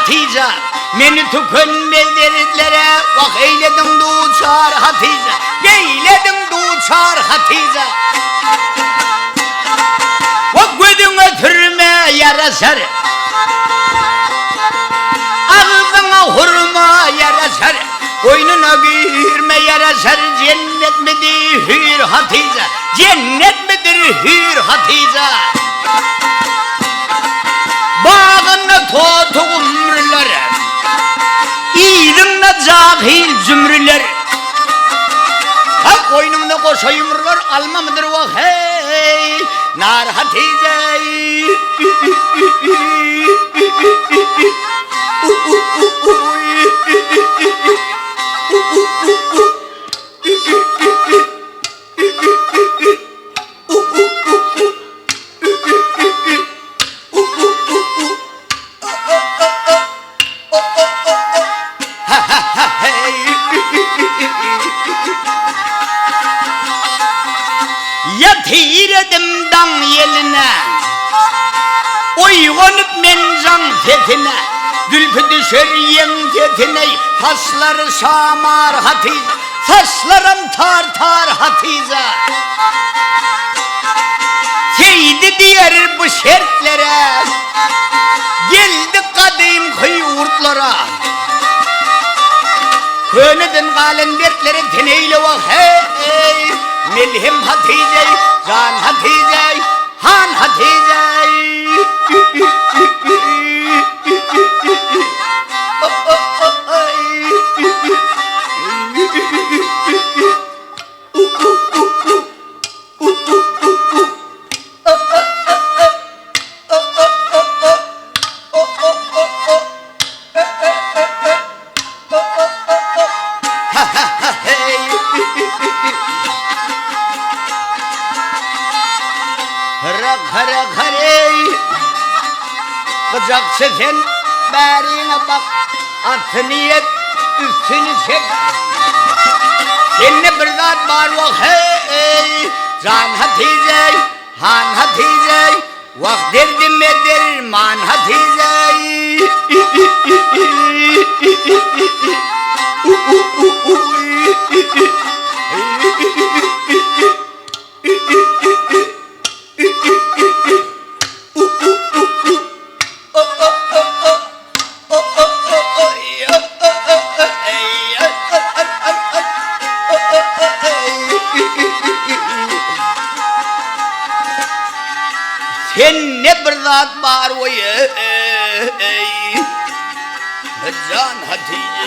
Hatice. Beni tükönmezlere vak eyledin duçar Hatice. Eyledin duçar Hatice. Vak gözüne türme yarasar. Ağzına hurma yarasar. Boynuna girme yarasar. Cennet midir hür Hatice? Cennet midir hür Hatice? Bağına totu umrüler, İyiliğine cahil cümrüler. Ha koynumda koşa yumrular, alma mıdır vah hey nar Hatice. Yatiredim dan yeline, uygunup men can fethine, Zülfü düşer yen fethine, taşları şamar Hatice, saçlarım tartar Hatice. Seydi diğer bu şertlere, geldi kadim kıyurtlara. Könüdün galen dertleri teneyle vah hey Melhem Hatice, can Hatice, han Hatice. Hara hare bacak sen berine bak at niyet üstünü çek seninle bir zat var vah hey can Hatice han Hatice vak derdim derman Hatice. Sen ne bir zat var o can Hatice.